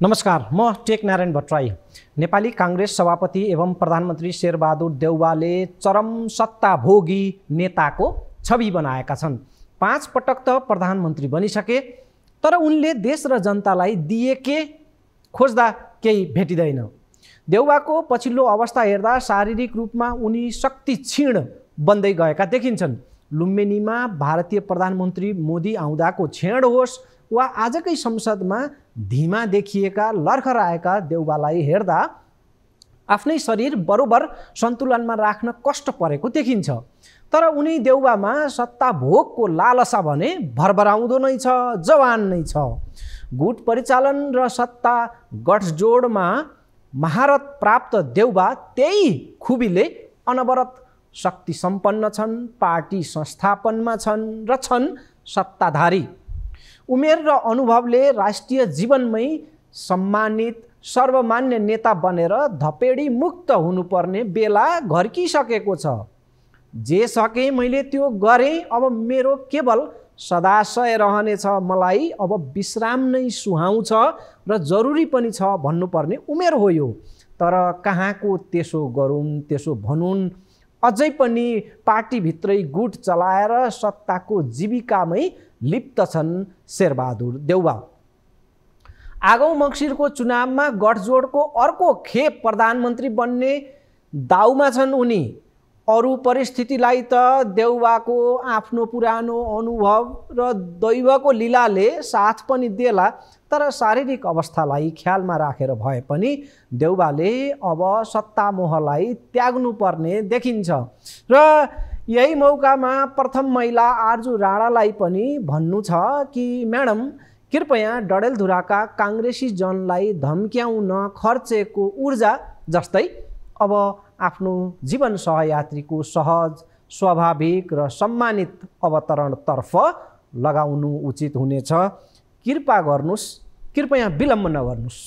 नमस्कार, म टेकनारायण भट्टराई। नेपाली कांग्रेस सभापति एवं प्रधानमन्त्री शेरबहादुर देउवाले चरम सत्ताभोगी नेताको छवि बनाएका छन्। 5 पटक त प्रधानमन्त्री बनिसके, तर उनले देश र जनतालाई दिएके खोज्दा केही भेटिँदैन। देउवाको पछिल्लो अवस्था हेर्दा शारीरिक रूपमा उनी शक्ति क्षीण बन्दै गएका देखिन्छन्। लुम्बिनीमा भारतीय प्रधानमन्त्री मोदी आउँदाको क्षण होस् वा आजकै संसदमा धीमा देखिएका लर्खराएका देउवालाई हेर्दा आफ्नै शरीर बरोबर सन्तुलनमा राख्न कष्ट परेको देखिन्छ। तर उनी देउवामा सत्ता भोगको लालसा भने भरभराउँदो नै छ, जवान नै छ। गुट परिचालन र सत्ता गठजोडमा महारत प्राप्त देउवा त्यही खुबीले अनवरत शक्ति सम्पन्न छन्, पार्टी संस्थापनमा छन् र छन् सत्ताधारी। उमेर र अनुभवले राष्ट्रिय जीवनमै सम्मानित सर्वमान्य नेता बनेर धपेडी मुक्त हुनुपर्ने बेला घर्किसकेको छ। जे सके मैले त्यो गरेँ, अब मेरो केवल सदाशय रहनेछ। मलाई अब विश्राम नै सुहाउँछ र जरुरी पनि छ भन्नुपर्ने उमेर हो यो। तर कहाँको त्यसो गरौँ त्यसो भनुन्, अझै पनि पार्टीभित्रै गुट चलाएर सत्ताको जीविकामै लिप्त छन् शेरबहादुर देउवा। आगौ मङ्सिरको चुनावमा गठजोडको अर्को खेप प्रधानमन्त्री बन्ने दाउमा छन् उनी। अरू परिस्थितिलाई त देउवाको आफ्नो पुरानो अनुभव र दैवको लीलाले साथ पनि देला, तर शारीरिक अवस्थालाई ख्यालमा राखेर भए पनि देउवाले अब सत्तामोहलाई त्याग्नुपर्ने देखिन्छ। र यही मौकामा प्रथम महिला आर्जु राणालाई पनि भन्नु छ कि म्याडम, कृपया डडेलधुराका काङ्ग्रेसी जनलाई धम्क्याउन खर्चेको ऊर्जा जस्तै अब आफ्नो जीवन सहयात्रीको सहज, स्वाभाविक र सम्मानित अवतरणतर्फ लगाउनु उचित हुनेछ। कृपा गर्नुहोस्, कृपया विलम्ब नगर्नुहोस्।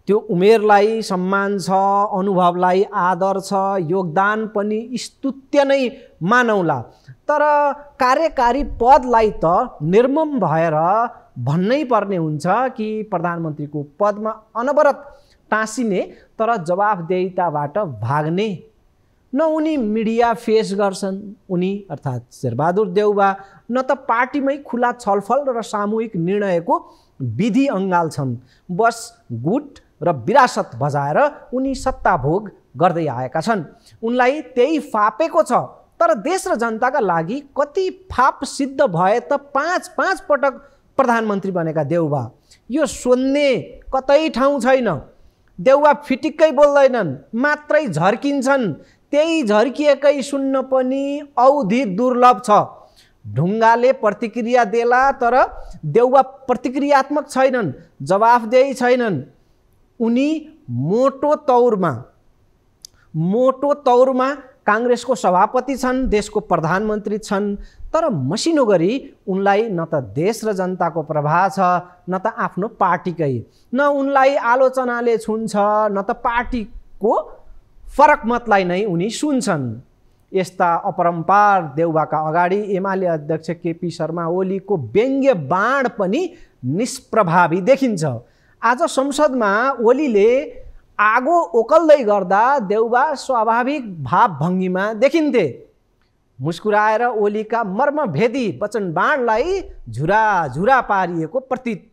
त्यो उमेरलाई सम्मान छ, अनुभवलाई आदर छ, योगदान पनि स्तुत्य नै मानौला। तर कार्यकारी पदलाई त निर्मम भएर भन्नै पर्ने हुन्छ कि प्रधानमन्त्रीको पदमा अनवरत टाँसिने तर जवाफदेहिताबाट भाग्ने। न उनी मिडिया फेस गर्छन्, उनी अर्थात् शेरबहादुर देउवा, न त पार्टीमै खुला छलफल र सामूहिक निर्णयको विधि अङ्गाल्छन्। बस गुट र विरासत बजाएर उनी सत्ताभोग गर्दै आएका छन्। उनलाई त्यही फापेको छ। तर देश र जनताका लागि कति फाप सिद्ध भए त 5 पटक प्रधानमन्त्री बनेका देउवा। यो सोध्ने कतै ठाउँ छैन। देउवा फिटिक्कै बोल्दैनन्, मात्रै झर्किन्छन्। त्यही झर्किएकै सुन्न पनि औधी दुर्लभ छ। ढुङ्गाले प्रतिक्रिया देला, तर देउवा प्रतिक्रियात्मक छैनन्, जवाफदेही छैनन्। उनी मोटो तौरमा काङ्ग्रेसको सभापति छन्, देशको प्रधानमन्त्री छन्, तर मसिनो गरी उनलाई न त देश र जनताको प्रभाव छ, न त आफ्नो पार्टीकै। न उनलाई आलोचनाले छुन्छ, न त पार्टीको फरक मतलाई नै उनी सुन्छन्। यस्ता अपरम्पार देउवाका अगाडि एमाले अध्यक्ष केपी शर्मा ओलीको व्यङ्ग्य बाण पनि निष्प्रभावी देखिन्छ। आज संसदमा ओलीले आगो ओकल्दै गर्दा देउवा स्वाभाविक भावभङ्गीमा देखिन्थे। मुस्कुराएर ओलीका मर्मभेदी वचन बाणलाई झुरा पारिएको प्रतीत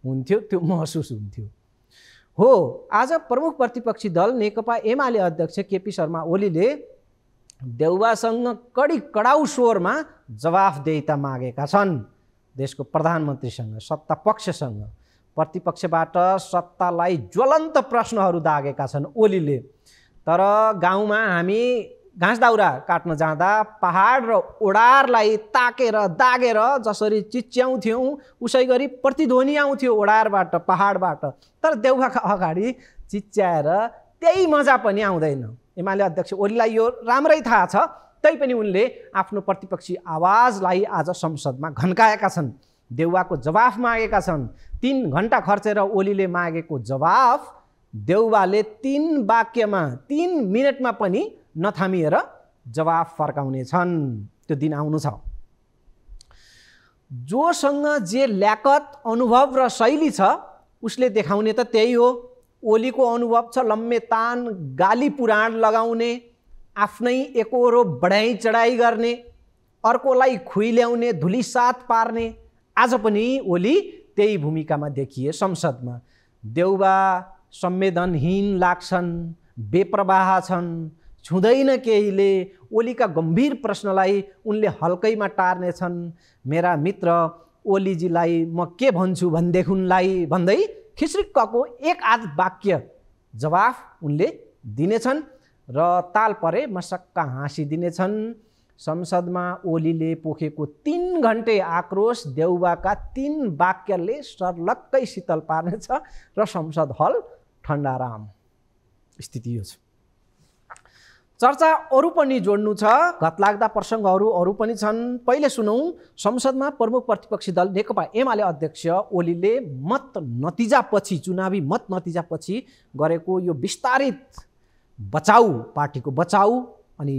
हुन्थ्यो, त्यो महसुस हुन्थ्यो। हो, आज प्रमुख प्रतिपक्षी दल नेकपा एमाले अध्यक्ष केपी शर्मा ओलीले देउवासँग कडाउ स्वरमा जवाफदेहिता मागेका छन्। देशको प्रधानमन्त्रीसँग, सत्ता पक्षसँग, प्रतिपक्षबाट सत्तालाई ज्वलन्त प्रश्नहरू दागेका छन् ओलीले। तर गाउँमा हामी घाँस दाउरा काट्न जाँदा पहाड र ओडारलाई ताकेर दागेर जसरी चिच्याउँथ्यौँ, उसै गरी प्रतिध्वनि आउँथ्यो ओडारबाट, पहाडबाट। तर देउवाका अगाडि चिच्याएर त्यही मजा पनि आउँदैन। एमाले अध्यक्ष ओलीलाई यो राम्रै थाहा छ, तैपनि उनले आफ्नो प्रतिपक्षी आवाजलाई आज संसदमा घन्काएका छन्। देउवाको जवाफ मागेका छन्। 3 घण्टा खर्चेर ओलीले मागेको जवाफ देउवाले 3 वाक्यमा, 3 मिनटमा पनि नथामिएर जवाफ फर्काउने छन्। त्यो दिन आउनु छ। जोसँग जे ल्याकत, अनुभव र शैली छ, उसले देखाउने त त्यही हो। ओलीको अनुभव छ लम्मे तान, गाली पुराण लगाउने, आफ्नै एकहोरो बढाइ चढाइ गर्ने, अर्कोलाई खुइल्याउने, धुलीसात पार्ने। आज पनि ओली त्यही भूमिकामा देखिए संसदमा। देउबा संवेदनहीन लाग्छन्, बेप्रवाह छन्, छुँदैन केहीले। ओलीका गम्भीर प्रश्नलाई उनले हल्कैमा टार्नेछन्। मेरा मित्र ओलीजीलाई म के भन्छु भनेदेखुनलाई भन्दै खिस्रिक्कको एक आध वाक्य जवाफ उनले दिनेछन् र ताल परे मसक्क हाँसिदिनेछन्। संसदमा ओलीले पोखेको 3 घन्टे आक्रोश देउबाका 3 वाक्यले सर्लक्कै शीतल पार्नेछ र संसद हल ठन्डाराम। स्थिति यो छ। चर्चा अरू पनि जोड्नु छ, घतलाग्दा प्रसङ्गहरू अरू पनि छन्। पहिले सुनौँ, संसदमा प्रमुख प्रतिपक्षी दल नेकपा एमाले अध्यक्ष ओलीले चुनावी मत नतिजापछि गरेको यो विस्तारित बचाउ, पार्टीको बचाउ अनि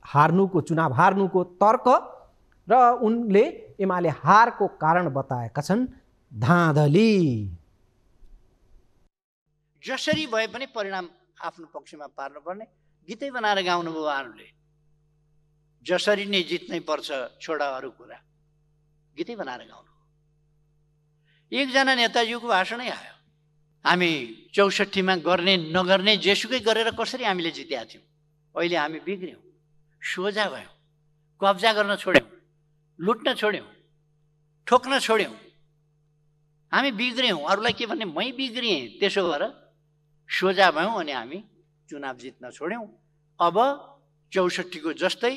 चुनाव हार्नुको तर्क र उनले एमाले हारको कारण बताएका छन् धाँधली। जसरी भए पनि परिणाम आफ्नो पक्षमा पार्नुपर्ने गीतै बनाएर गाउनुभयो उहाँहरूले। जसरी नै जित्नै पर्छ, छोडा अरू कुरा, गीतै बनाएर गाउनु। एकजना नेताजीको भाषणै आयो, हामी 64मा गर्ने नगर्ने जेसुकै गरेर कसरी हामीले जितेका थियौँ, अहिले हामी बिग्रियौँ, सोझा भयौँ, कब्जा गर्न छोड्यौँ, लुट्न छोड्यौँ, ठोक्न छोड्यौँ, हामी बिग्रियौँ, अरूलाई के भन्ने, मै बिग्रिएँ, त्यसो भएर सोझा भयौँ अनि हामी चुनाव जित्न छोड्यौँ। अब 64को जस्तै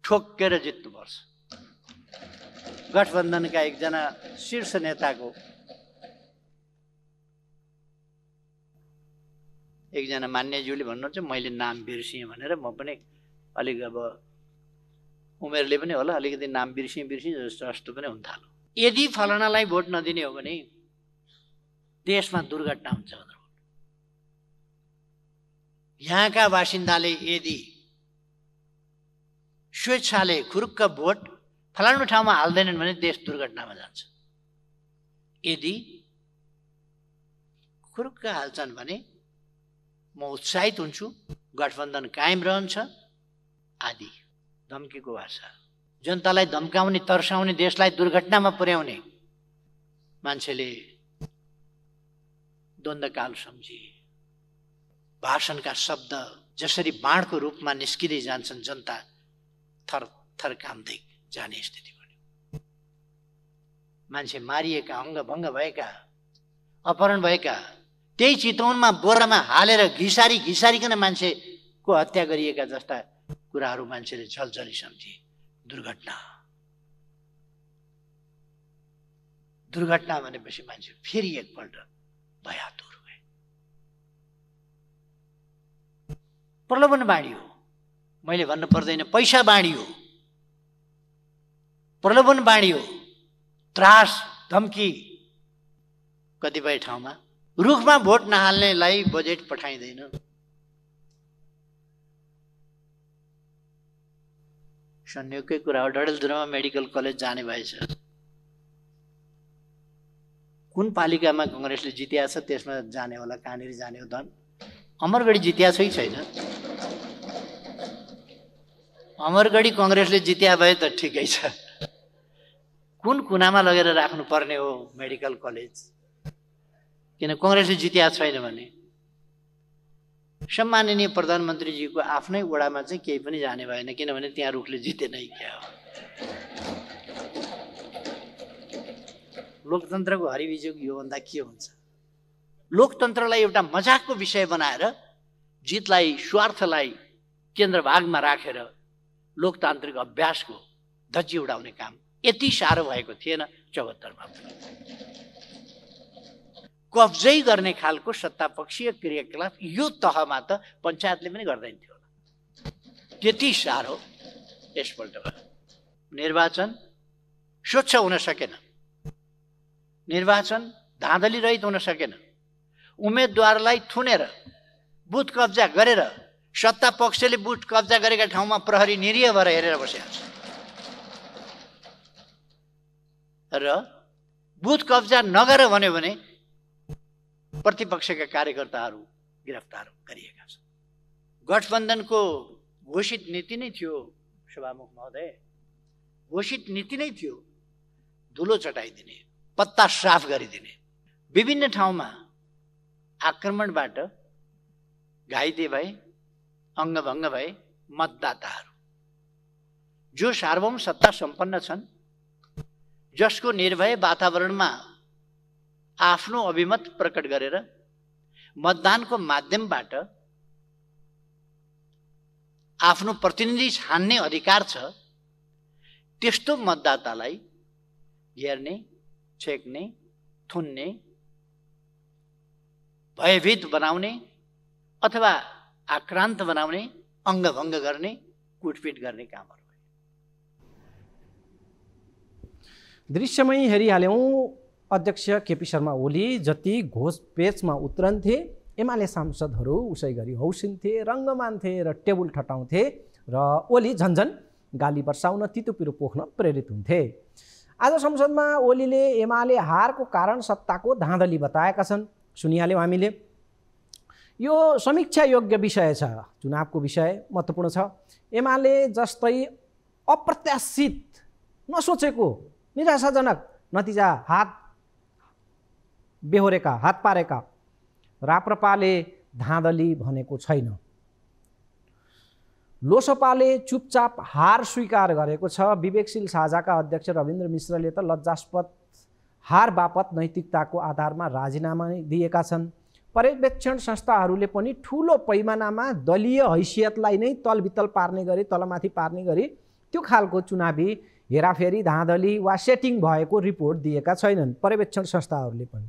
ठोक्केर जित्नुपर्छ। गठबन्धनका एकजना शीर्ष नेताको एकजना मान्यज्यूले भन्नुहुन्छ, मैले नाम बिर्सिएँ भनेर। म पनि अलिक अब उमेरले पनि होला अलिकति नाम बिर्सिएँ जस्तो पनि हुन थाल्यो। यदि फलानालाई भोट नदिने हो भने देशमा दुर्घटना हुन्छ भनेर यहाँका बासिन्दाले यदि स्वेच्छाले खुरुक्क भोट फलानु ठाउँमा हाल्दैनन् भने देश दुर्घटनामा जान्छ। यदि खुरुक्क हाल्छन् भने म उत्साहित हुन्छु, गठबन्धन कायम रहन्छ आदि धम्कीको भाषा। जनतालाई धम्काउने, तर्साउने, देशलाई दुर्घटनामा पुर्याउने मान्छेले द्वन्द्वकाल सम्झे। भाषणका शब्द जसरी बाणको रूपमा निस्किँदै जान्छन्, जनता थर थर काम्दै जाने स्थिति बन्यो। मान्छे मारिएका, अङ्गभङ्ग भएका, अपहरण भएका, त्यही चितवनमा बोरामा हालेर घिसारिकन मान्छेको हत्या गरिएका जस्ता कुराहरू मान्छेले झलझली सम्झे। दुर्घटना भनेपछि मान्छे फेरि एकपल्ट भयातुर भए। प्रलोभन बाँडियो, मैले भन्नु पर्दैन, पैसा बाँडियो, प्रलोभन बाँडियो, त्रास धम्की। कतिपय ठाउँमा रुखमा भोट नहाल्नेलाई बजेट पठाइँदैन। संयोगकै कुरा हो, डडेलधुरामा मेडिकल कलेज जाने भएछ। कुन पालिकामा कांग्रेसले जित्या छ त्यसमा जाने होला, कहाँनिर जाने हो धन। अमरगढी जित्या छ कि छैन? अमरगढी कांग्रेसले जित्या भए त ठिकै छ। कुन कुनामा लगेर राख्नु पर्ने हो मेडिकल कलेज? किन कांग्रेसले जित्या छैन भने सम्माननीय प्रधानमन्त्रीजीको आफ्नै वडामा चाहिँ केही पनि जाने भएन, किनभने त्यहाँ रुखले जितेनै क्या हो। लोकतन्त्रको हरिविजोग यो भन्दा के हुन्छ? लोकतन्त्रलाई एउटा मजाकको विषय बनाएर जितलाई, स्वार्थलाई केन्द्रभागमा राखेर लोकतान्त्रिक अभ्यासको धज्जी उडाउने काम यति साह्रो भएको थिएन 74मा। कब्जै गर्ने खालको सत्तापक्षीय क्रियाकलाप यो तहमा त पञ्चायतले पनि गर्दैन थियो होला, त्यति साह्रो यसपल्ट भयो। निर्वाचन स्वच्छ हुन सकेन, निर्वाचन धाँधली रहित हुन सकेन। उम्मेदवारलाई थुनेर बुथ कब्जा गरेर सत्ता पक्षले बुथ कब्जा गरेका ठाउँमा प्रहरी निरीह भएर हेरेर बसेको छ र बुथ कब्जा नगर भन्यो भने प्रतिपक्षका कार्यकर्ताहरू गिरफ्तार गरिएका छन्। गठबन्धनको घोषित नीति नै थियो सभामुख महोदय, घोषित नीति नै थियो धुलो चटाइदिने, पत्ता साफ गरिदिने। विभिन्न ठाउँमा आक्रमणबाट घाइते भए, अङ्गभङ्ग भए मतदाताहरू जो सार्वभौम सत्ता सम्पन्न छन्, जसको निर्भय वातावरणमा आफ्नो अभिमत प्रकट गरेर मतदानको माध्यमबाट आफ्नो प्रतिनिधि छान्ने अधिकार छ, त्यस्तो मतदातालाई घेर्ने, छेक्ने, थुन्ने, भयभीत बनाउने अथवा आक्रान्त बनाउने, अङ्गभङ्ग गर्ने, कुटपिट गर्ने कामहरू। दृश्यमै हेरिहाल्यौँ अध्यक्ष केपी शर्मा ओली जति घोषपेचमा उत्रन्थे, एमाले सांसदहरू उसै गरी हौसिन्थे, रङ्ग मान्थे र टेबुल ठटाउँथे र ओली झन्झन गाली वर्षाउन, तितो पिरो पोख्न प्रेरित हुन्थे। आज संसदमा ओलीले एमाले हारको कारण सत्ताको धाँधली बताएका छन्। सुनिहाल्यौँ हामीले। यो समीक्षा योग्य विषय छ, चुनावको विषय महत्त्वपूर्ण छ। एमाले जस्तै अप्रत्याशित, नसोचेको, निराशाजनक नतिजा हात बेहोरेका, हात पारेका राप्रपाले धाँधली भनेको छैन। लोसपाले चुपचाप हार स्वीकार गरेको छ। विवेकशील साझाका अध्यक्ष रविन्द्र मिश्रले त लज्जास्पद हार बापत नैतिकताको आधारमा राजीनामा दिएका छन्। पर्यवेक्षण संस्थाहरूले पनि ठुलो पैमानामा दलीय हैसियतलाई नै तलबितल पार्ने गरी, तलमाथि पार्ने गरी त्यो खालको चुनावी हेराफेरी, धाँधली वा सेटिङ भएको रिपोर्ट दिएका छैनन्। पर्यवेक्षण संस्थाहरूले पनि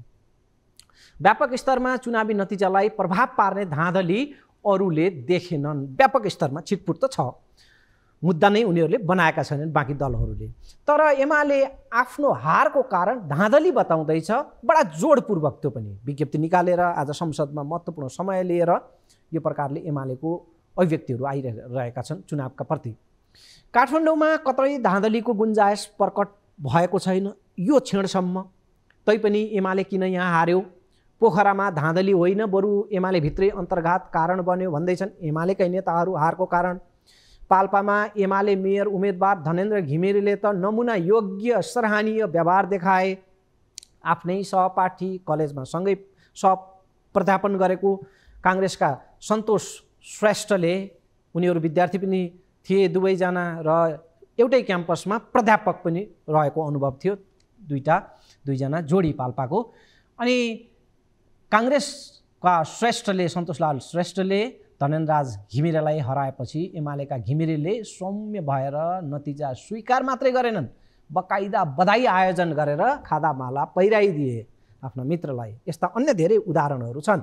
व्यापक स्तरमा चुनावी नतिजालाई प्रभाव पार्ने धाँधली अरूले देखेनन्। व्यापक स्तरमा छिटपुट त छ, मुद्दा नै उनीहरूले बनाएका छैनन् बाँकी दलहरूले। तर एमाले आफ्नो हारको कारण धाँधली बताउँदैछ, बडा जोडपूर्वक त्यो पनि विज्ञप्ति निकालेर आज संसदमा महत्त्वपूर्ण समय लिएर यो प्रकारले एमालेको अभिव्यक्तिहरू आइरहेका छन् चुनावका प्रति। काठमाडौँमा कतै धाँधलीको गुन्जायस प्रकट भएको छैन यो क्षणसम्म। तैपनि एमाले किन यहाँ हार्यो? पोखरामा धाँधली होइन, बरु एमाले भित्रै अन्तर्घात कारण बन्यो भन्दैछन् एमालेकै नेताहरू हारको कारण। पाल्पामा एमाले मेयर उम्मेदवार धनेन्द्र घिमिरेले त नमुना योग्य सराहनीय व्यवहार देखाए। आफ्नै सहपाठी कलेजमा सँगै प्राध्यापन गरेको काङ्ग्रेसका सन्तोष श्रेष्ठले, उनीहरू विद्यार्थी पनि थिए दुवैजना र एउटै क्याम्पसमा प्राध्यापक पनि रहेको अनुभव थियो, दुईजना जोडी पाल्पाको। अनि काङ्ग्रेसका श्रेष्ठले, सन्तोषलाल श्रेष्ठले धनेन्द्रराज घिमिरेलाई हराएपछि एमालेका घिमिरेले सौम्य भएर नतिजा स्वीकार मात्रै गरेनन्, बकाइदा बधाई आयोजन गरेर खादामाला पहिराइदिए आफ्ना मित्रलाई। यस्ता अन्य धेरै उदाहरणहरू छन्।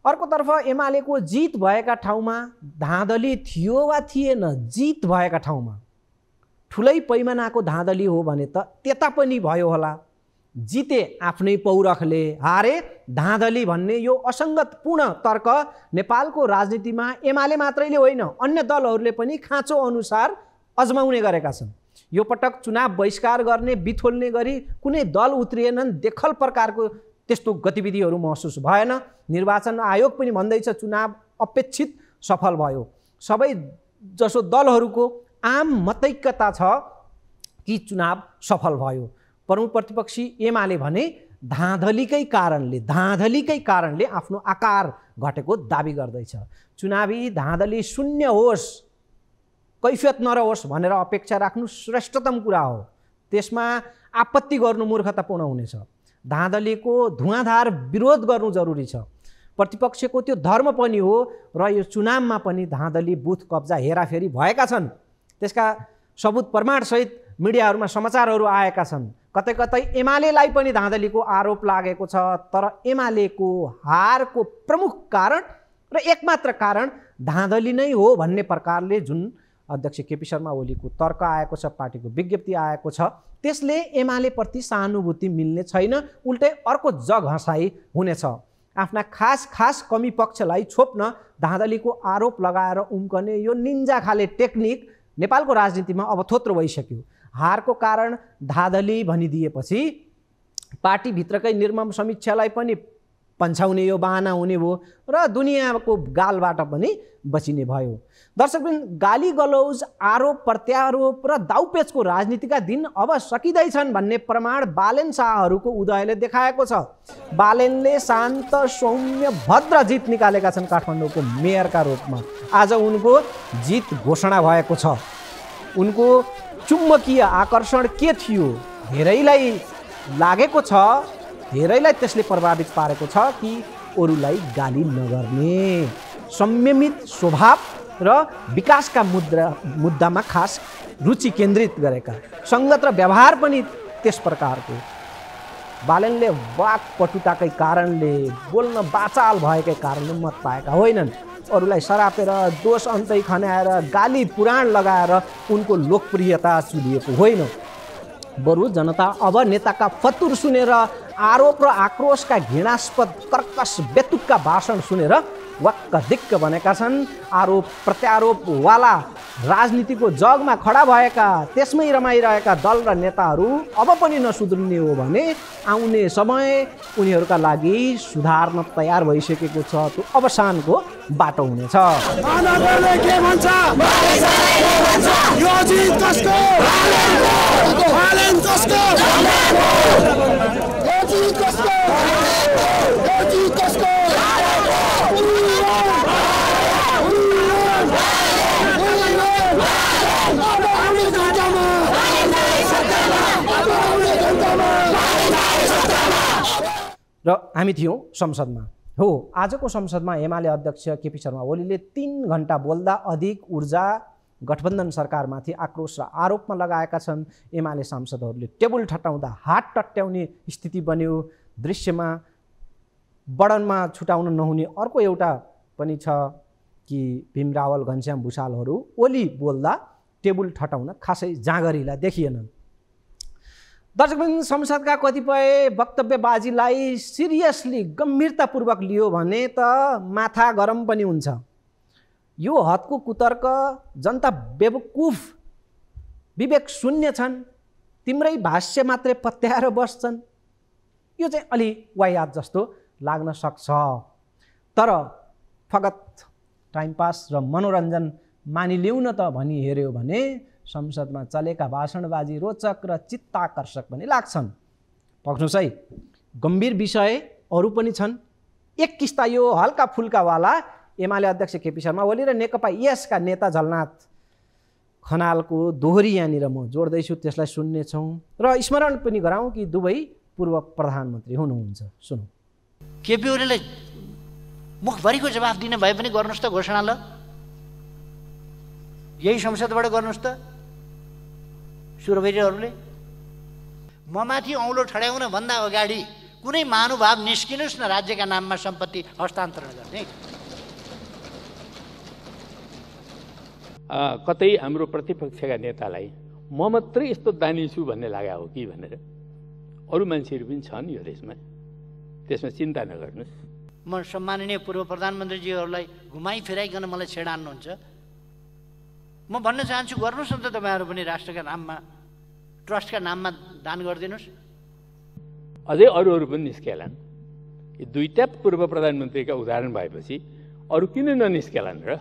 अर्कोतर्फ एमालेको जित भएका ठाउँमा धाँधली थियो वा थिएन? जित भएका ठाउँमा ठुलै पैमानाको धाँधली हो भने त त्यता पनि भयो होला। जिते आफ्नै पौरखले, हारे धाँधली भन्ने यो असङ्गतपूर्ण तर्क नेपालको राजनीतिमा एमाले मात्रैले होइन, अन्य दलहरूले पनि खाँचो अनुसार अजमाउने गरेका छन्। यो पटक चुनाव बहिष्कार गर्ने, बिथोल्ने गरी कुनै दल उत्रिएनन्। देखल प्रकारको त्यस्तो गतिविधिहरू महसुस भएन। निर्वाचन आयोग पनि भन्दैछ चुनाव अपेक्षित सफल भयो। सबै जसो दलहरूको आम मतैक्यता छ कि चुनाव सफल भयो। प्रमुख प्रतिपक्षी एमाले भने धाँधलीकै कारणले आफ्नो आकार घटेको दाबी गर्दैछ। चुनावी धाँधली शून्य होस्, कैफियत नरहोस् भनेर अपेक्षा राख्नु श्रेष्ठतम कुरा हो। त्यसमा आपत्ति गर्नु मूर्खतापूर्ण हुनेछ। धाँधलीको धुवाँधार विरोध गर्नु जरुरी छ। प्रतिपक्षको त्यो धर्म पनि हो र यो चुनावमा पनि धाँधली, बुथ कब्जा, हेराफेरी भएका छन्। त्यसका सबुत प्रमाणसहित मिडियाहरूमा समाचारहरू आएका छन्। कतै कतै एमालेलाई पनि धाँधलीको आरोप लागेको छ। तर एमालेको हारको प्रमुख कारण र एकमात्र कारण धाँधली नै हो भन्ने प्रकारले जुन अध्यक्ष केपी शर्मा ओलीको तर्क आएको छ, पार्टीको विज्ञप्ति आएको छ, त्यसले एमालेप्रति सहानुभूति मिल्ने छैन, उल्टै अर्को जग हँसाइ हुनेछ। आफ्ना खास कमी पक्षलाई छोप्न धाँधलीको आरोप लगाएर उम्कने यो निन्जा खाले टेक्निक नेपालको राजनीतिमा अब थोत्रो भइसक्यो। हारको कारण धाँधली भनिदिएपछि पार्टीभित्रकै निर्मम समीक्षालाई पनि पन्छाउने यो बाहना हुने भयो र दुनियाँको गालबाट पनि बचिने भयो। दर्शकवृन्द, गाली गलौज, आरोप प्रत्यारोप र दाउपेचको राजनीतिका दिन अब सकिँदैछन् भन्ने प्रमाण बालेन शाहहरूको उदयले देखाएको छ। बालेनले शान्त सौम्य भद्र जित निकालेका छन् काठमाडौँको मेयरका रूपमा। आज उनको जित घोषणा भएको छ। उनको चुम्बकीय आकर्षण के थियो धेरैलाई लागेको छ, धेरैलाई त्यसले प्रभावित पारेको छ कि अरूलाई गाली नगर्ने, संयमित स्वभाव र विकासका मुद्दामा खास रुचि केन्द्रित गरेका, सङ्गत र व्यवहार पनि त्यस प्रकारको। बालेनले वाक्पटुताकै कारणले, बोल्न बाचाल भएकै कारणले मत पाएका होइनन्। अरूलाई सरापेर, दोष अन्तै खन्याएर, गाली पुराण लगाएर उनको लोकप्रियता चुलिएको होइन। बरु जनता अब नेताका फतुर सुनेर, आरोप र आक्रोशका घृणास्पद कर्कश बेतुक्का भाषण सुनेर वाक्क दिक्क बनेका छन्। आरोप प्रत्यारोपवाला राजनीतिको जगमा खडा भएका, त्यसमै रमाइरहेका दल र नेताहरू अब पनि नसुध्रिने हो भने आउने समय उनीहरूका लागि सुधार्न तयार भइसकेको छ। त्यो अवसानको बाटो हुनेछ। र हामी थियौँ संसदमा। हो, आजको संसदमा एमाले अध्यक्ष केपी शर्मा ओलीले 3 घण्टा बोल्दा अधिक ऊर्जा गठबन्धन सरकारमाथि आक्रोश र आरोपमा लगाएका छन्। एमाले सांसदहरूले टेबल ठट्टाउँदा हात टट्याउने स्थिति बन्यो। दृश्यमा वर्णनमा छुटाउन नहुने अर्को एउटा पनि छ कि भीम रावल, घनश्याम भुषालहरू ओली बोल्दा टेबल ठट्टाउन खासै जाँगरिला देखिएनन्। दर्शकवृन्द, संसदका कतिपय वक्तव्यबाजीलाई सिरियसली गम्भीरतापूर्वक लियो भने त माथा गरम पनि हुन्छ। यो हदको कुतर्क, जनता बेवकुफ विवेक शून्य छन्, तिम्रै भाष्य मात्रै पत्याएर बस्छन्, यो चाहिँ अलि वाहियात जस्तो लाग्न सक्छ। तर फगत टाइम पास र मनोरञ्जन मानिलिउँ न त भनी हेऱ्यो भने संसदमा चलेका भाषणबाजी रोचक र चित्ताकर्षक पनि लाग्छन्। पक्नुहोस् है, गम्भीर विषय अरू पनि छन्। एक किस्ता यो हल्का फुल्कावाला एमाले अध्यक्ष केपी शर्मा ओली र नेकपा एसका नेता झलनाथ खनालको दोहोरी यहाँनिर म जोड्दैछु, त्यसलाई सुन्नेछौँ र स्मरण पनि गराउँ कि दुवै पूर्व प्रधानमन्त्री हुनुहुन्छ। सुनौँ। केपी ओलीलाई मुखभरिको जवाफ दिन भए पनि गर्नुहोस् त घोषणा, ल यही संसदबाट गर्नुहोस् त। सुरवैरीहरूले म माथि औँलो ठड्याउन भन्दा अगाडि कुनै महानुभाव निस्किनुहोस् न राज्यका नाममा सम्पत्ति हस्तान्तरण गर्ने। कतै हाम्रो प्रतिपक्षका नेतालाई म मात्रै यस्तो दानी छु भन्ने लाग्यो हो कि भनेर, अरू मान्छेहरू पनि छन् यो देशमा, त्यसमा चिन्ता नगर्नुहोस्। म सम्माननीय पूर्व प्रधानमन्त्रीजीहरूलाई घुमाइ फिराइकन मलाई छेडान्नुहुन्छ। म भन्न चाहन्छु, गर्नुहोस् न त तपाईँहरू पनि राष्ट्रका नाममा, ट्रस्टका नाममा दान गरिदिनुहोस्। अझै अरूहरू पनि निस्केलान्। यो दुईटा पूर्व प्रधानमन्त्रीका उदाहरण भएपछि अरू किन ननिस्केलान् र?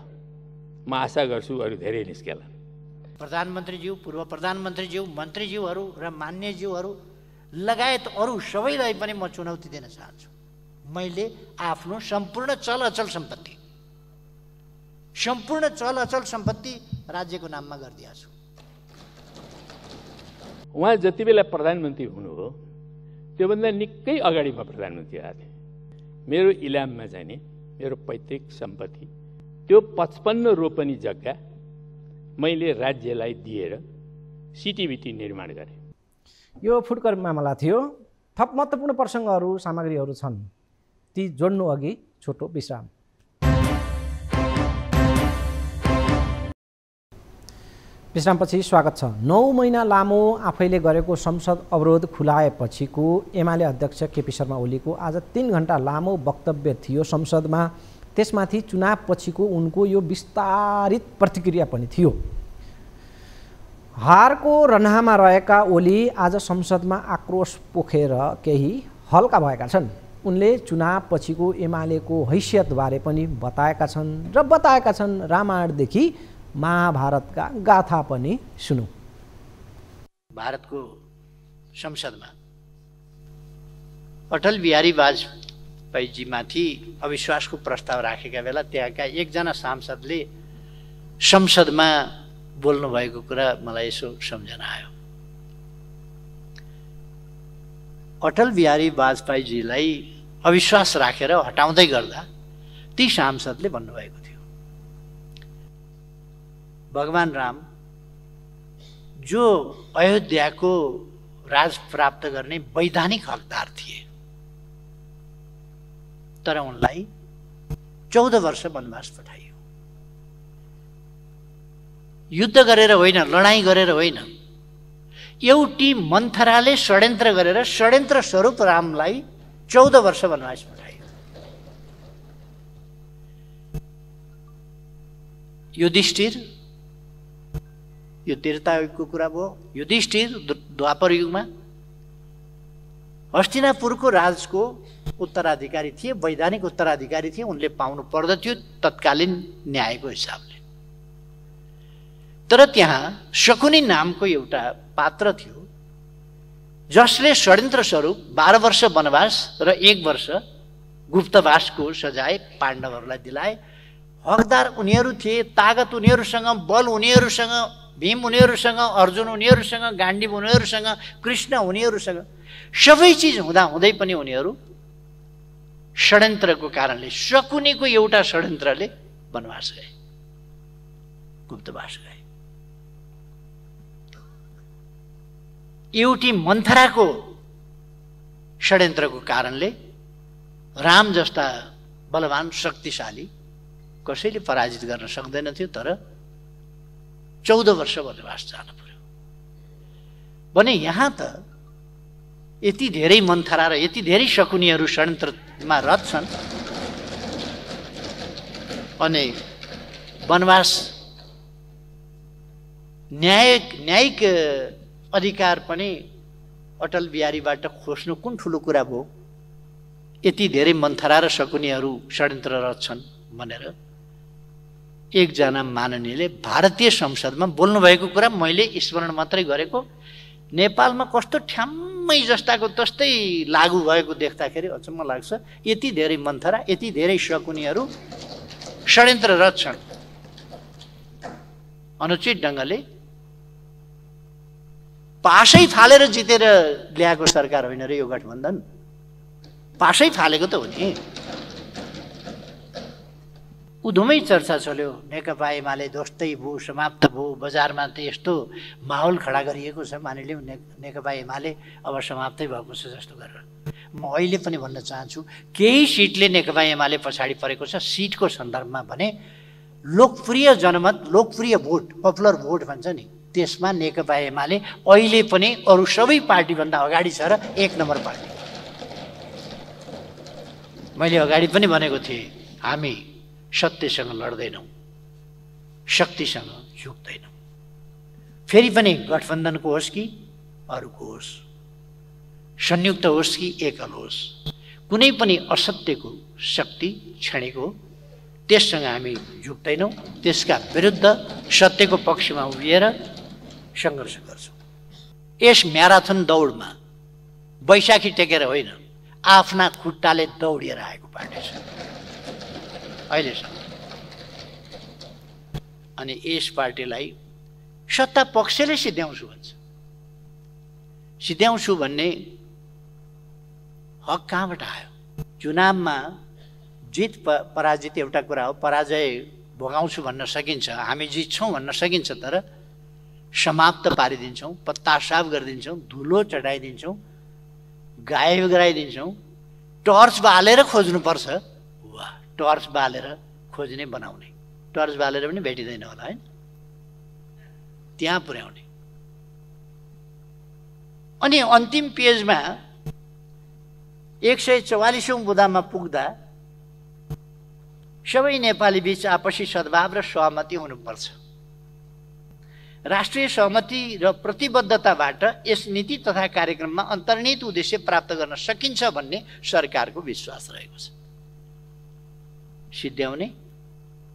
म आशा गर्छु अरू धेरै निस्केलान्। प्रधानमन्त्रीज्यू, पूर्व प्रधानमन्त्रीज्यू, मन्त्रीज्यूहरू र मान्यज्यूहरू लगायत अरू सबैलाई पनि म चुनौती दिन चाहन्छु। मैले आफ्नो सम्पूर्ण चल अचल सम्पत्ति राज्यको नाममा गरिदिएको छु। उहाँ जति बेला प्रधानमन्त्री हुनुभयो त्योभन्दा निकै अगाडि म प्रधानमन्त्री आएको थिएँ। मेरो इलाममा चाहिँ नि मेरो पैतृक सम्पत्ति, त्यो 55 रोपनी जग्गा मैले राज्यलाई दिएर सिटिबिटी निर्माण गरेँ। यो फुटकर मामला थियो। थप महत्त्वपूर्ण प्रसङ्गहरू, सामग्रीहरू छन्, ती जोड्नु अघि छोटो विश्राम। विश्रामपछि स्वागत छ। 9 महिना लामो आफैले गरेको संसद अवरोध खुलाएपछिको एमाले अध्यक्ष केपी शर्मा ओलीको आज 3 घण्टा लामो वक्तव्य थियो संसदमा। त्यसमाथि चुनावपछिको उनको यो विस्तारित प्रतिक्रिया पनि थियो। हारको रन्हामा रहेका ओली आज संसदमा आक्रोश पोखेर केही हल्का भएका छन्। उनले चुनाव पछिको एमालेको हैसियतबारे पनि बताएका छन् र बताएका छन् रामायणदेखि महाभारतका गाथा पनि सुनौ। भारतको संसदमा अटल बिहारी वाजपेयीजीमाथि अविश्वासको प्रस्ताव राखेका बेला त्यहाँका एकजना सांसदले संसदमा बोल्नु भएको कुरा मलाई यसो सम्झना आयो। अटल बिहारी वाजपेयीजीलाई अविश्वास राखेर हटाउँदै गर्दा ती सांसदले भन्नुभएको थियो, भगवान राम जो अयोध्याको राज प्राप्त गर्ने वैधानिक हकदार थिए, तर उनलाई 14 वर्ष वनवास पठाइयो। युद्ध गरेर होइन, लडाईँ गरेर होइन, एउटी मन्थराले षड्यन्त्र गरेर षड्यन्त्र स्वरूप रामलाई 14 वर्ष वनवास पठाइयो। युधिष्ठिर, यो त्रेतायुगको कुरा भयो, युधिष्ठिर द्वापर युगमा हस्तिनापुरको राजको उत्तराधिकारी थिए, वैधानिक उत्तराधिकारी थिए, उनले पाउनु पर्दथ्यो तत्कालीन न्यायको हिसाबले। तर त्यहाँ शकुनी नामको एउटा पात्र थियो जसले षड्यन्त्र स्वरूप 12 वर्ष वनवास र 1 वर्ष गुप्तवासको सजाय पाण्डवहरूलाई दिलाए। हकदार उनीहरू थिए, तागत उनीहरूसँग, बल उनीहरूसँग, भीम उनीहरूसँग, अर्जुन उनीहरूसँग, गाण्डीव उनीहरूसँग, कृष्ण उनीहरूसँग, सबै चिज हुँदाहुँदै पनि उनीहरू षड्यन्त्रको कारणले, शकुनीको एउटा षड्यन्त्रले वनवास गए, गुप्तवास गए। एउटी मन्थराको षड्यन्त्रको कारणले राम जस्ता बलवान शक्तिशाली कसैले पराजित गर्न सक्दैन थियो, तर 14 वर्ष वनवास जानु पर्यो भने यहाँ त यति धेरै मन्थरा र यति धेरै शकुनीहरू षड्यन्त्रमा रत छन् अनि वनवास न्यायिक अधिकार पनि अटल बिहारीबाट खोज्नु कुन ठुलो कुरा भयो। यति धेरै मन्थरा र शकुनीहरू षड्यन्त्ररत छन् भनेर एकजना माननीयले भारतीय संसदमा बोल्नुभएको कुरा मैले स्मरण मात्रै गरेको, नेपालमा कस्तो ठ्याम्मै जस्ताको तस्तै लागू भएको देख्दाखेरि अचम्म लाग्छ। यति धेरै मन्थरा, यति धेरै शकुनीहरू षड्यन्त्ररत छन्। अनुचित ढङ्गले पासै फालेर जितेर ल्याएको सरकार होइन र यो गठबन्धन, पासै फालेको त हो नि। उधुमै चर्चा चल्यो, नेकपा एमाले ध्वस्तै भयो, समाप्त भयो, बजारमा त यस्तो माहौल खडा गरिएको छ, मानिलिउँ नेकपा एमाले अब समाप्तै भएको छ जस्तो गरेर। म अहिले पनि भन्न चाहन्छु, केही सिटले नेकपा एमाले पछाडि परेको छ। सिटको सन्दर्भमा भने लोकप्रिय जनमत, लोकप्रिय भोट, पपुलर भोट भन्छ नि, त्यसमा नेकपा एमाले अहिले पनि अरू सबै पार्टीभन्दा अगाडि छ र 1 नम्बर पार्टी। मैले अगाडि पनि भनेको थिएँ, हामी सत्यसँग लड्दैनौँ, शक्तिसँग झुक्दैनौँ। फेरि पनि गठबन्धनको होस् कि अरूको होस्, संयुक्त होस् कि एकल होस्, कुनै पनि असत्यको शक्ति क्षणिक हो, त्यससँग हामी झुक्दैनौँ। त्यसका विरुद्ध सत्यको पक्षमा उभिएर सङ्घर्ष गर्छौँ। यस म्याराथन दौडमा बैशाखी टेकेर होइन, आफ्ना खुट्टाले दौडिएर आएको पार्टी छ अहिलेसम्म। अनि यस पार्टीलाई सत्ता पक्षले सिद्ध्याउँछु भन्छ। सिद्ध्याउँछु भन्ने हक कहाँबाट आयो? चुनावमा जित पराजित एउटा कुरा हो, पराजय भोगाउँछु भन्न सकिन्छ, हामी जित्छौँ भन्न सकिन्छ, तर समाप्त पारिदिन्छौँ, पत्ता साफ गरिदिन्छौँ, धुलो चढाइदिन्छौँ, गायब गराइदिन्छौँ, टर्च बालेर खोज्नुपर्छ। वाह, टर्च बालेर खोज्ने बनाउने, टर्च बालेर पनि भेटिँदैन होला होइन, त्यहाँ पुर्याउने। अनि अन्तिम पेजमा 144औं बुँदामा पुग्दा सबै नेपाली बीच आपसी सद्भाव र सहमति हुनुपर्छ राष्ट्रिय सहमति र प्रतिबद्धताबाट यस नीति तथा कार्यक्रममा अन्तर्निहित उद्देश्य प्राप्त गर्न सकिन्छ भन्ने सरकारको विश्वास रहेको छ। सिद्ध्याउने,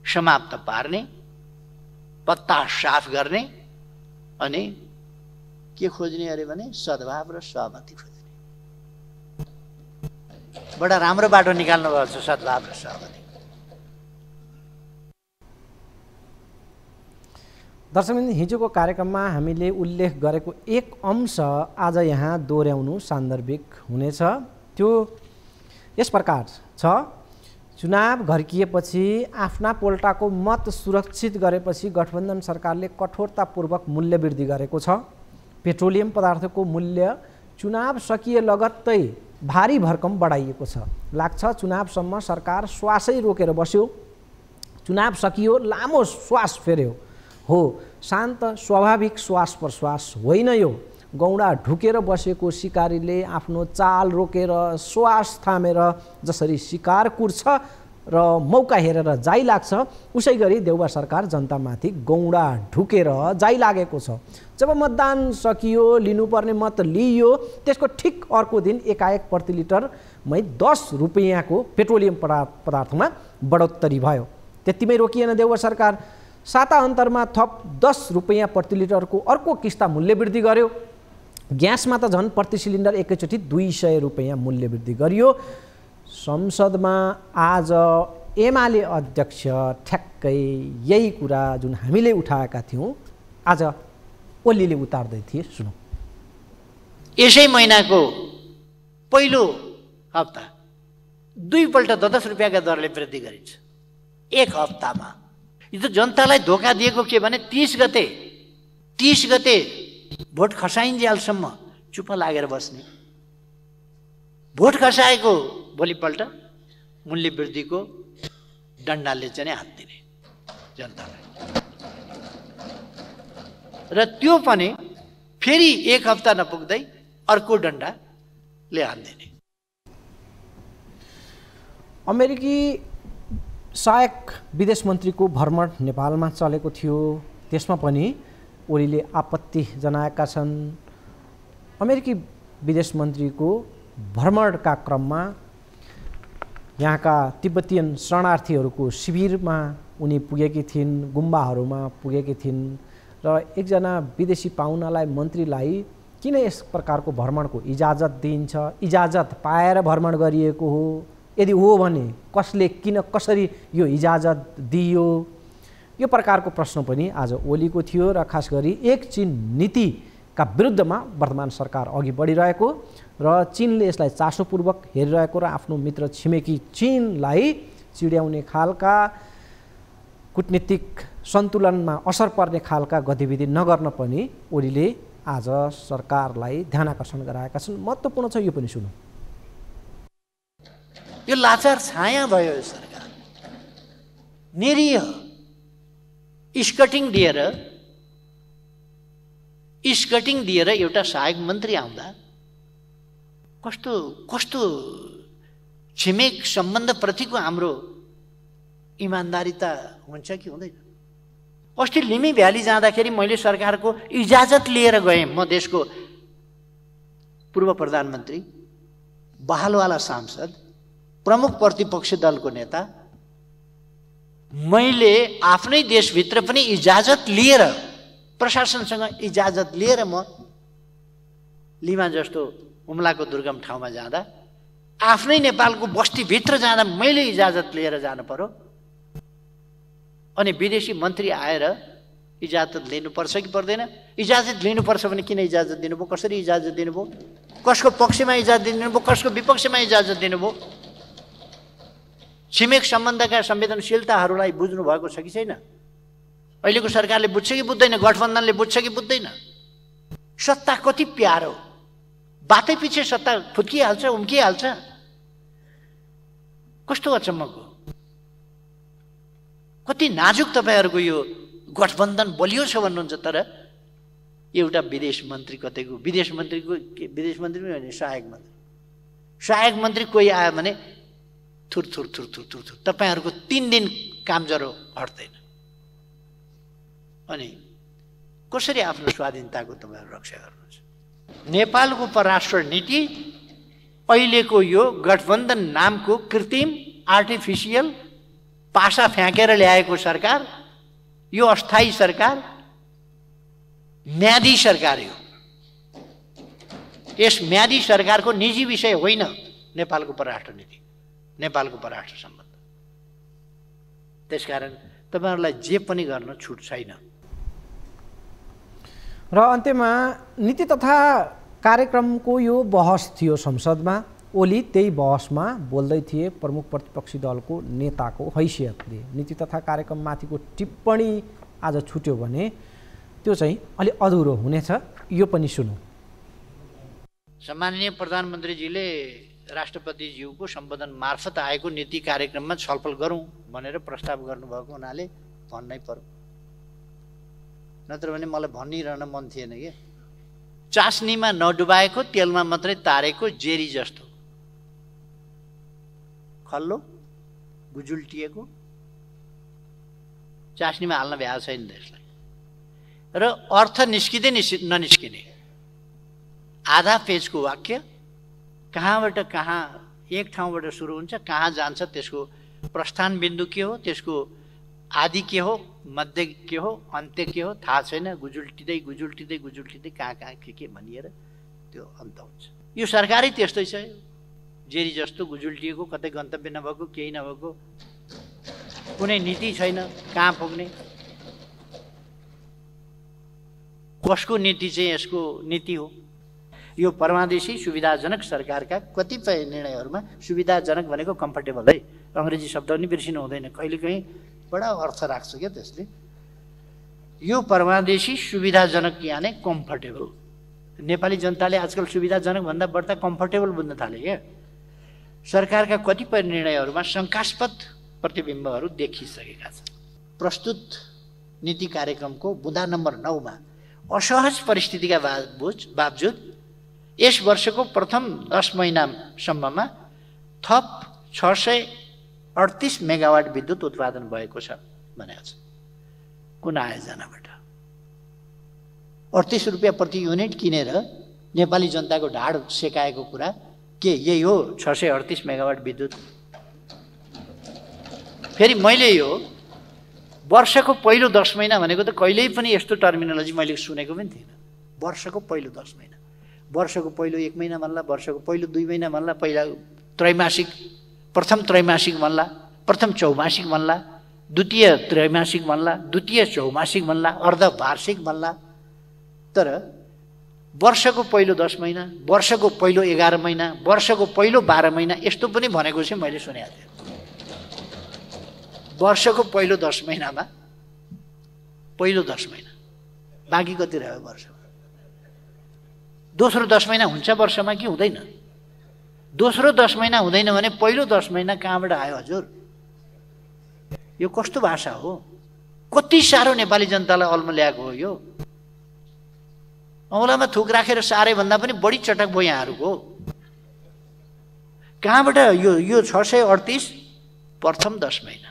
समाप्त पार्ने, पत्ता साफ गर्ने अनि के खोज्ने अरे भने सद्भाव र सहमति खोज्ने। बडा राम्रो बाटो निकाल्नु भएको छ सद्भाव र सहमति। दर्शकबिन, हिजोको कार्यक्रममा हामीले उल्लेख गरेको एक अंश आज यहाँ दोहोऱ्याउनु सान्दर्भिक हुनेछ। त्यो यस प्रकार छ: चुनाव घर्किएपछि आफ्ना पोल्टाको मत सुरक्षित गरेपछि गठबन्धन सरकारले कठोरतापूर्वक मूल्य वृद्धि गरेको छ। पेट्रोलियम पदार्थको मूल्य चुनाव सकिए लगत्तै भारी भरकम बढाइएको छ। लाग्छ चुनावसम्म सरकार श्वासै रोकेर बस्यो, चुनाव सकियो लामो श्वास फेर्यो। हो, शान्त स्वाभाविक श्वास प्रश्वास होइन यो। गौडा ढुकेर बसेको शिकारीले आफ्नो चाल रोकेर श्वास थामेर जसरी शिकार कुर्छ र मौका हेरेर जाइ लाग्छ, उसै गरी देउबा सरकार जनतामाथि गौडा ढुकेर जाइ लागेको छ। जब मतदान सकियो, लिनुपर्ने मत लिइयो, त्यसको ठिक अर्को दिन एकाएक प्रति लिटरमै 10 रुपियाँको पेट्रोलियम पदार्थमा बढोत्तरी भयो। त्यतिमै रोकिएन देउबा सरकार, साताअन्तरमा थप 10 रुपियाँ प्रति लिटरको अर्को किस्ता मूल्य वृद्धि गर्यो। ग्यासमा त झन् प्रति सिलिन्डर एकैचोटि 200 रुपियाँ मूल्य वृद्धि गरियो। संसदमा आज एमाले अध्यक्ष ठ्याक्कै यही कुरा जुन हामीले उठाएका थियौँ आज ओलीले उतार्दै थिए। सुनौ। यसै महिनाको पहिलो हप्ता 2 पल्ट 10 रुपियाँका दरले वृद्धि गरिन्छ एक हप्तामा। यो त जनतालाई धोका दिएको के भने 30 गते भोट खसाइन्जेलसम्म चुप लागेर बस्ने, भोट खसाएको भोलिपल्ट मूल्य वृद्धिको डन्डाले चाहिँ हात दिने जनतालाई। र त्यो पनि फेरि एक हप्ता नपुग्दै अर्को डन्डाले हात दिने। अमेरिकी सहायक विदेश मन्त्रीको भ्रमण नेपालमा चलेको थियो। त्यसमा पनि ओलीले आपत्ति जनाएका छन्। अमेरिकी विदेश मन्त्रीको भ्रमणका क्रममा यहाँका तिब्बतीयन शरणार्थीहरूको शिविरमा उनी पुगेकी थिइन्, गुम्बाहरूमा पुगेकी थिइन् र एकजना विदेशी पाहुनालाई मन्त्रीलाई किन यस प्रकारको भ्रमणको इजाजत दिइन्छ, इजाजत पाएर भ्रमण गरिएको हो, यदि हो भने कसले किन कसरी यो इजाजत दियो, यो प्रकारको प्रश्न पनि आज ओलीको थियो। र खास गरी एक चीन नीतिका विरुद्धमा वर्तमान सरकार अघि बढिरहेको र चीनले यसलाई चासोपूर्वक हेरिरहेको र आफ्नो मित्र छिमेकी चीनलाई चिड्याउने खालका कूटनीतिक सन्तुलनमा असर पर्ने खालका गतिविधि नगर्न पनि ओलीले आज सरकारलाई ध्यानाकर्षण गराएका छन्। महत्त्वपूर्ण छ, यो पनि सुनौँ। यो लाचार छाया भयो यो सरकार। निरीह स्कटिङ दिएर एउटा सहायक मन्त्री आउँदा कस्तो छिमेक सम्बन्धप्रतिको हाम्रो इमान्दारिता हुन्छ कि हुँदैन। अस्ति लिमी भ्याली जाँदाखेरि मैले सरकारको इजाजत लिएर गएँ। म देशको पूर्व प्रधानमन्त्री, बहालवाला सांसद, प्रमुख प्रतिपक्ष दलको नेता, मैले आफ्नै देशभित्र पनि इजाजत लिएर, प्रशासनसँग इजाजत लिएर म लिमा जस्तो हुम्लाको दुर्गम ठाउँमा जाँदा, आफ्नै नेपालको बस्तीभित्र जाँदा मैले इजाजत लिएर जानु पर्यो। अनि विदेशी मन्त्री आएर इजाजत लिनुपर्छ कि पर्दैन? इजाजत लिनुपर्छ भने किन इजाजत दिनुभयो? कसरी इजाजत दिनुभयो? कसको पक्षमा इजाजत दिनुभयो? कसको विपक्षमा इजाजत दिनुभयो? छिमेक सम्बन्धका संवेदनशीलताहरूलाई बुझ्नु भएको छ कि छैन? अहिलेको सरकारले बुझ्छ कि बुझ्दैन? गठबन्धनले बुझ्छ कि बुझ्दैन? सत्ता कति प्यारो, बातै पछि सत्ता फुत्किहाल्छ, उम्किहाल्छ। कस्तो अचम्मको, कति नाजुक तपाईँहरूको यो गठबन्धन बलियो छ भन्नुहुन्छ। तर एउटा विदेश मन्त्री कतैको, विदेश मन्त्री होइन, सहायक मन्त्री कोही आयो भने थुर थुर थुर थुर थुर थुर तपाईँहरूको 3 दिन काम ज्वरो हट्दैन। अनि कसरी आफ्नो स्वाधीनताको तपाईँहरू रक्षा गर्नुहुन्छ? नेपालको परराष्ट्र नीति अहिलेको यो गठबन्धन नामको कृत्रिम आर्टिफिसियल पासा फ्याँकेर ल्याएको सरकार, यो अस्थायी सरकार, म्यादी सरकार हो। यस म्यादी सरकारको निजी विषय होइन नेपालको परराष्ट्र नीति, नेपालको परराष्ट्र सम्बन्ध। त्यसकारण तपाईँहरूलाई जे पनि गर्न छुट छैन। र अन्त्यमा नीति तथा कार्यक्रमको यो बहस थियो संसदमा। ओली त्यही बहसमा बोल्दै थिए प्रमुख प्रतिपक्षी दलको नेताको हैसियतले। नीति तथा कार्यक्रममाथिको टिप्पणी आज छुट्यो भने त्यो चाहिँ अलि अधुरो हुनेछ। यो पनि सुनौँ। सम्माननीय प्रधानमन्त्रीजीले राष्ट्रपतिज्यूको सम्बोधन मार्फत आएको नीति कार्यक्रममा छलफल गरौँ भनेर प्रस्ताव गर्नुभएको हुनाले भन्नै पर्यो। नत्र भने मलाई भनिरहन मन थिएन के। चास्नीमा नडुबाएको तेलमा मात्रै तारेको जेरी जस्तो खल्लो गुजुल्टिएको चास्नीमा हाल्न भ्याएको छैन त्यसलाई। र अर्थ निस्किँदै ननिस्किने आधा पेजको वाक्य कहाँबाट कहाँ एक ठाउँबाट सुरु हुन्छ, कहाँ जान्छ, त्यसको प्रस्थान बिन्दु के हो, त्यसको आदि के हो, मध्य के हो, अन्त्य के हो थाहा छैन। गुजुल्टिँदै गुजुल्टिँदै गुजुल्टिँदै कहाँ कहाँ के भनिएर त्यो अन्त हुन्छ। यो सरकारै त्यस्तै छ, जेरी जस्तो गुजुल्टिएको, कतै गन्तव्य नभएको, केही नभएको, कुनै नीति छैन कहाँ पुग्ने। कसको नीति चाहिँ यसको नीति हो? यो परमादेशी सुविधाजनक सरकारका कतिपय निर्णयहरूमा सुविधाजनक भनेको कम्फर्टेबल है, अङ्ग्रेजी शब्द पनि बिर्सिनु हुँदैन, कहिलेकाहीँ बडा अर्थ राख्छ क्या त्यसले। यो परमादेशी सुविधाजनक यानी कम्फर्टेबल। नेपाली जनताले आजकल सुविधाजनक भन्दा बढ्ता कम्फर्टेबल बुझ्न थाले क्या। सरकारका कतिपय निर्णयहरूमा शङ्कास्पद प्रतिबिम्बहरू देखिसकेका छन्। प्रस्तुत नीति कार्यक्रमको बुँदा नम्बर 9 मा असहज परिस्थितिका बावजुद यस वर्षको प्रथम 10 महिनासम्ममा थप 638 मेगावाट विद्युत उत्पादन भएको छ भनेको छ। कुन आयोजनाबाट? 38 रुपियाँ प्रति युनिट किनेर नेपाली जनताको ढाड सेकाएको कुरा के यही हो? 638 मेगावाट विद्युत। फेरि मैले यो वर्षको पहिलो 10 महिना भनेको त कहिल्यै पनि यस्तो टर्मिनोलोजी मैले सुनेको पनि थिएन। वर्षको पहिलो 10 महिना, वर्षको पहिलो 1 महिना भन्ला, वर्षको पहिलो 2 महिना भन्ला, पहिला त्रैमासिक, प्रथम त्रैमासिक भन्ला, प्रथम चौमासिक भन्ला, द्वितीय त्रैमासिक भन्ला, द्वितीय चौमासिक भन्ला, अर्धवार्षिक भन्ला। तर वर्षको पहिलो 10 महिना, वर्षको पहिलो 11 महिना, वर्षको पहिलो 12 महिना यस्तो पनि भनेको चाहिँ मैले सुनेको थिएँ। वर्षको पहिलो 10 महिनामा पहिलो 10 महिना, बाँकी कति रह्यो वर्षमा? दोस्रो 10 महिना हुन्छ वर्षमा कि हुँदैन? दोस्रो 10 महिना हुँदैन भने पहिलो 10 महिना कहाँबाट आयो हजुर? यो कस्तो भाषा हो? कति साह्रो नेपाली जनतालाई अल्म ल्याएको हो यो। औँलामा थुक राखेर सारे भन्दा पनि बढी चटक भयो यहाँहरूको। कहाँबाट यो 638 प्रथम 10 महिना?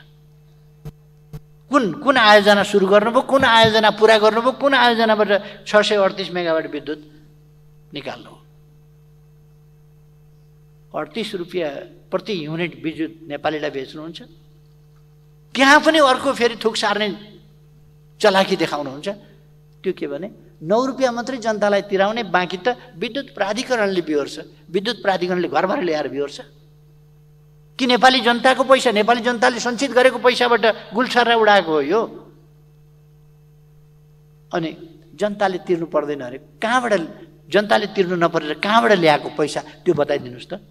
कुन आयोजना सुरु गर्नुभयो, कुन आयोजना पुरा गर्नुभयो, कुन आयोजनाबाट 638 मेगावाट विद्युत निकाल्नु? 38 रुपियाँ प्रति युनिट विद्युत नेपालीलाई बेच्नुहुन्छ। त्यहाँ पनि अर्को फेरि थुक सार्ने चलाकी देखाउनुहुन्छ। त्यो के भने 9 रुपियाँ मात्रै जनतालाई तिराउने, बाँकी त विद्युत प्राधिकरणले बिहोर्छ। विद्युत प्राधिकरणले घरभर ल्याएर बिहोर्छ कि नेपाली जनताको पैसा, नेपाली जनताले सञ्चित गरेको पैसाबाट गुल्छर्रा उडाएको हो यो? अनि जनताले तिर्नु पर्दैन अरे कहाँबाट? जनताले तिर्नु नपरेर कहाँबाट ल्याएको पैसा त्यो बताइदिनुहोस् त।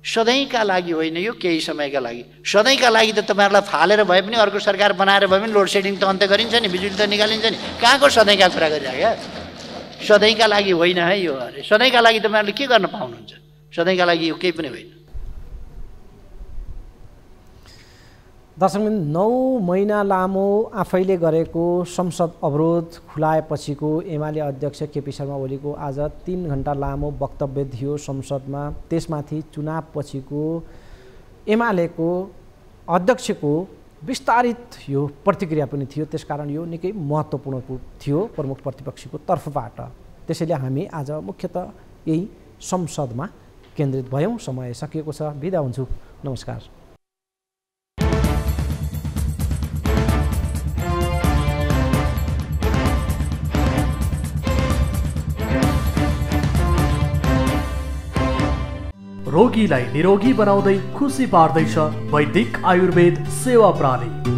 सधैँका लागि होइन यो, केही समयका लागि। सधैँका लागि त तपाईँहरूलाई फालेर भए पनि, अर्को सरकार बनाएर भए पनि लोड सेडिङ त अन्त्य गरिन्छ नि, बिजुली त निकालिन्छ नि। कहाँको सधैँका कुरा गरिराख्या? सधैँका लागि होइन है यो। अरे सधैँका लागि तपाईँहरूले के गर्न पाउनुहुन्छ? सधैँका लागि यो केही पनि होइन। दर्शकबिन, 9 महिना लामो आफैले गरेको संसद अवरोध खुलाएपछिको एमाले अध्यक्ष केपी शर्मा ओलीको आज 3 घण्टा लामो वक्तव्य थियो संसदमा। त्यसमाथि चुनावपछिको एमालेको अध्यक्षको विस्तारित यो प्रतिक्रिया पनि थियो। त्यसकारण यो निकै महत्त्वपूर्ण थियो प्रमुख प्रतिपक्षीको तर्फबाट। त्यसैले हामी आज मुख्यतः यही संसदमा केन्द्रित भयौँ। समय सकिएको छ, बिदा हुन्छु, नमस्कार। रोगीलाई निरोगी बनाउँदै खुसी पार्दैछ वैदिक आयुर्वेद सेवा प्रणाली।